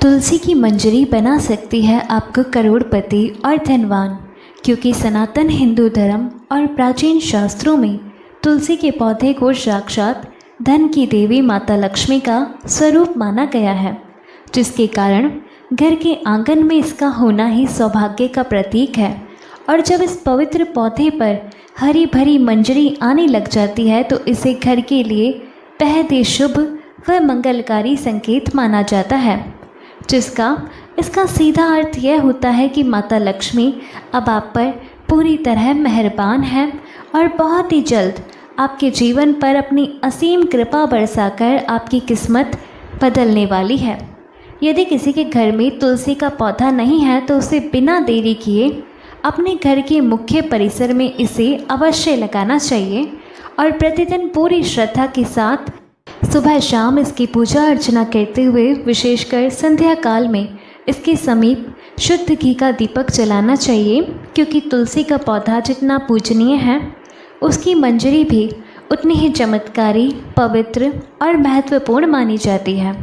तुलसी की मंजरी बना सकती है आपको करोड़पति और धनवान, क्योंकि सनातन हिंदू धर्म और प्राचीन शास्त्रों में तुलसी के पौधे को साक्षात धन की देवी माता लक्ष्मी का स्वरूप माना गया है, जिसके कारण घर के आंगन में इसका होना ही सौभाग्य का प्रतीक है। और जब इस पवित्र पौधे पर हरी भरी मंजरी आने लग जाती है तो इसे घर के लिए बेहद ही शुभ व मंगलकारी संकेत माना जाता है, जिसका इसका सीधा अर्थ यह होता है कि माता लक्ष्मी अब आप पर पूरी तरह मेहरबान है और बहुत ही जल्द आपके जीवन पर अपनी असीम कृपा बरसाकर आपकी किस्मत बदलने वाली है। यदि किसी के घर में तुलसी का पौधा नहीं है तो उसे बिना देरी किए अपने घर के मुख्य परिसर में इसे अवश्य लगाना चाहिए और प्रतिदिन पूरी श्रद्धा के साथ सुबह शाम इसकी पूजा अर्चना करते हुए विशेषकर संध्या काल में इसके समीप शुद्ध घी का दीपक जलाना चाहिए, क्योंकि तुलसी का पौधा जितना पूजनीय है उसकी मंजरी भी उतनी ही चमत्कारी, पवित्र और महत्वपूर्ण मानी जाती है।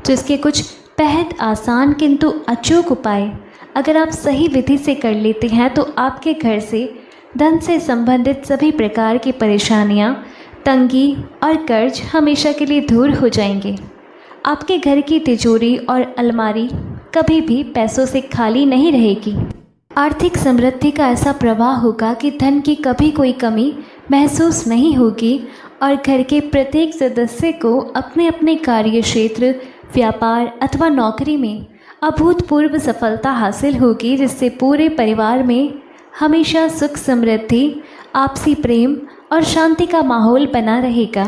जिसके कुछ बेहद आसान किंतु अचूक उपाय अगर आप सही विधि से कर लेते हैं तो आपके घर से धन से संबंधित सभी प्रकार की परेशानियां, तंगी और कर्ज हमेशा के लिए दूर हो जाएंगे। आपके घर की तिजोरी और अलमारी कभी भी पैसों से खाली नहीं रहेगी। आर्थिक समृद्धि का ऐसा प्रवाह होगा कि धन की कभी कोई कमी महसूस नहीं होगी और घर के प्रत्येक सदस्य को अपने अपने कार्य क्षेत्र, व्यापार अथवा नौकरी में अभूतपूर्व सफलता हासिल होगी, जिससे पूरे परिवार में हमेशा सुख समृद्धि, आपसी प्रेम और शांति का माहौल बना रहेगा।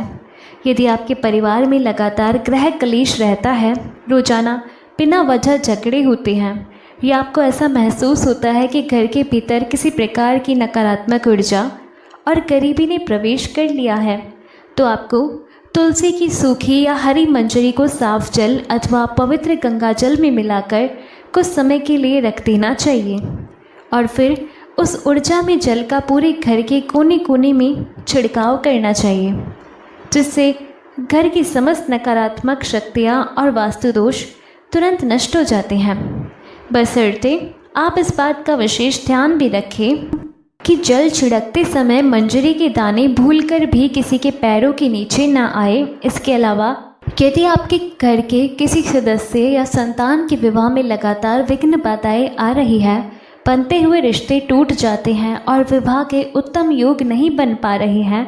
यदि आपके परिवार में लगातार गृह कलेश रहता है, रोजाना बिना वजह झगड़े होते हैं या आपको ऐसा महसूस होता है कि घर के भीतर किसी प्रकार की नकारात्मक ऊर्जा और गरीबी ने प्रवेश कर लिया है, तो आपको तुलसी की सूखी या हरी मंजरी को साफ जल अथवा पवित्र गंगा जल में मिलाकर कुछ समय के लिए रख देना चाहिए और फिर उस ऊर्जा में जल का पूरे घर के कोने कोने में छिड़काव करना चाहिए, जिससे घर की समस्त नकारात्मक शक्तियाँ और वास्तु दोष तुरंत नष्ट हो जाते हैं। बशर्ते आप इस बात का विशेष ध्यान भी रखें कि जल छिड़कते समय मंजरी के दाने भूलकर भी किसी के पैरों के नीचे ना आए। इसके अलावा यदि आपके घर के किसी सदस्य या संतान के विवाह में लगातार विघ्न बाधाएं आ रही है, बनते हुए रिश्ते टूट जाते हैं और विवाह के उत्तम योग नहीं बन पा रहे हैं,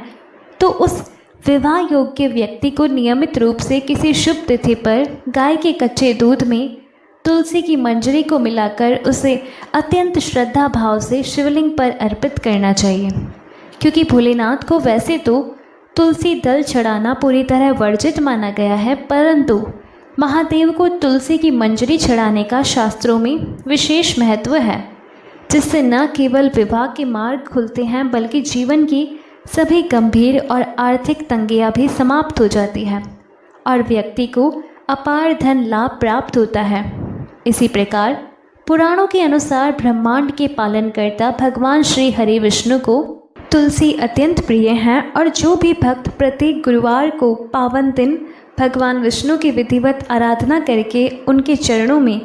तो उस विवाह योग्य व्यक्ति को नियमित रूप से किसी शुभ तिथि पर गाय के कच्चे दूध में तुलसी की मंजरी को मिलाकर उसे अत्यंत श्रद्धा भाव से शिवलिंग पर अर्पित करना चाहिए, क्योंकि भोलेनाथ को वैसे तो तुलसी दल चढ़ाना पूरी तरह वर्जित माना गया है, परंतु महादेव को तुलसी की मंजरी चढ़ाने का शास्त्रों में विशेष महत्व है, जिससे न केवल विवाह के मार्ग खुलते हैं बल्कि जीवन की सभी गंभीर और आर्थिक तंगियाँ भी समाप्त हो जाती है और व्यक्ति को अपार धन लाभ प्राप्त होता है। इसी प्रकार पुराणों के अनुसार ब्रह्मांड के पालनकर्ता भगवान श्री हरि विष्णु को तुलसी अत्यंत प्रिय है और जो भी भक्त प्रत्येक गुरुवार को पावन दिन भगवान विष्णु की विधिवत आराधना करके उनके चरणों में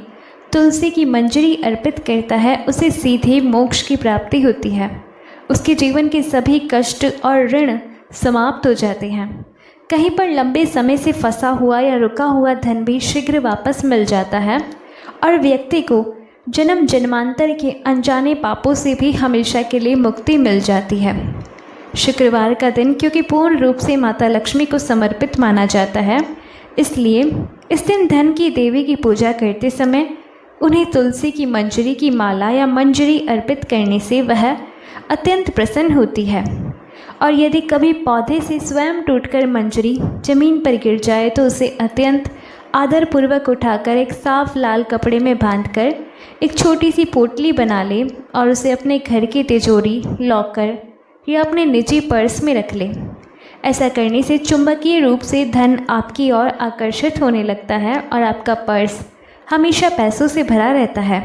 तुलसी की मंजरी अर्पित करता है, उसे सीधे मोक्ष की प्राप्ति होती है। उसके जीवन के सभी कष्ट और ऋण समाप्त हो जाते हैं। कहीं पर लंबे समय से फंसा हुआ या रुका हुआ धन भी शीघ्र वापस मिल जाता है और व्यक्ति को जन्म जन्मांतर के अनजाने पापों से भी हमेशा के लिए मुक्ति मिल जाती है। शुक्रवार का दिन क्योंकि पूर्ण रूप से माता लक्ष्मी को समर्पित माना जाता है, इसलिए इस दिन धन की देवी की पूजा करते समय उन्हें तुलसी की मंजरी की माला या मंजरी अर्पित करने से वह अत्यंत प्रसन्न होती है। और यदि कभी पौधे से स्वयं टूटकर मंजरी जमीन पर गिर जाए तो उसे अत्यंत आदरपूर्वक उठाकर एक साफ लाल कपड़े में बांधकर एक छोटी सी पोटली बना ले और उसे अपने घर की तिजोरी, लॉकर या अपने निजी पर्स में रख ले। ऐसा करने से चुंबकीय रूप से धन आपकी ओर आकर्षित होने लगता है और आपका पर्स हमेशा पैसों से भरा रहता है।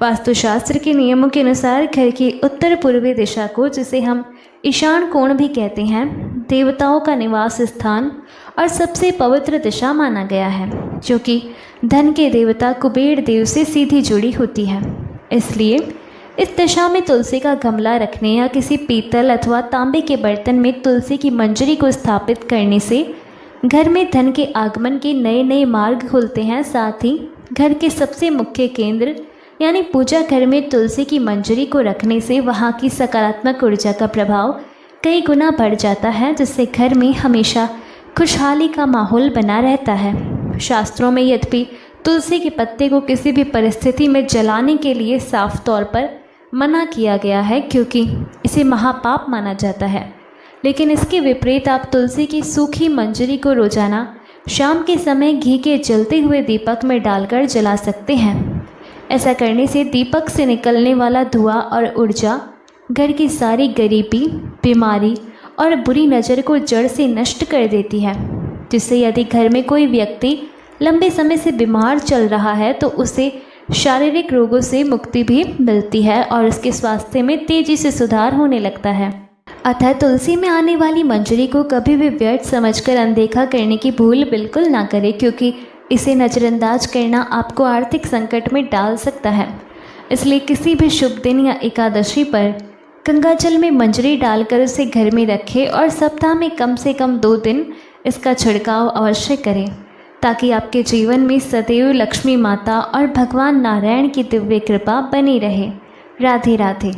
वास्तुशास्त्र के नियमों के अनुसार घर की उत्तर पूर्वी दिशा को, जिसे हम ईशान कोण भी कहते हैं, देवताओं का निवास स्थान और सबसे पवित्र दिशा माना गया है, जो कि धन के देवता कुबेर देव से सीधी जुड़ी होती है। इसलिए इस दशा में तुलसी का गमला रखने या किसी पीतल अथवा तांबे के बर्तन में तुलसी की मंजरी को स्थापित करने से घर में धन के आगमन के नए नए मार्ग खुलते हैं। साथ ही घर के सबसे मुख्य केंद्र यानी पूजा घर में तुलसी की मंजरी को रखने से वहाँ की सकारात्मक ऊर्जा का प्रभाव कई गुना बढ़ जाता है, जिससे घर में हमेशा खुशहाली का माहौल बना रहता है। शास्त्रों में यद्यपि तुलसी के पत्ते को किसी भी परिस्थिति में जलाने के लिए साफ तौर पर मना किया गया है, क्योंकि इसे महापाप माना जाता है, लेकिन इसके विपरीत आप तुलसी की सूखी मंजरी को रोजाना शाम के समय घी के जलते हुए दीपक में डालकर जला सकते हैं। ऐसा करने से दीपक से निकलने वाला धुआं और ऊर्जा घर की सारी गरीबी, बीमारी और बुरी नज़र को जड़ से नष्ट कर देती है, जिससे यदि घर में कोई व्यक्ति लंबे समय से बीमार चल रहा है तो उसे शारीरिक रोगों से मुक्ति भी मिलती है और उसके स्वास्थ्य में तेज़ी से सुधार होने लगता है। अतः तुलसी में आने वाली मंजरी को कभी भी व्यर्थ समझकर अनदेखा करने की भूल बिल्कुल ना करें, क्योंकि इसे नज़रअंदाज करना आपको आर्थिक संकट में डाल सकता है। इसलिए किसी भी शुभ दिन या एकादशी पर गंगाजल में मंजरी डालकर उसे घर में रखें और सप्ताह में कम से कम 2 दिन इसका छिड़काव अवश्य करें, ताकि आपके जीवन में सदैव लक्ष्मी माता और भगवान नारायण की दिव्य कृपा बनी रहे। राधे राधे।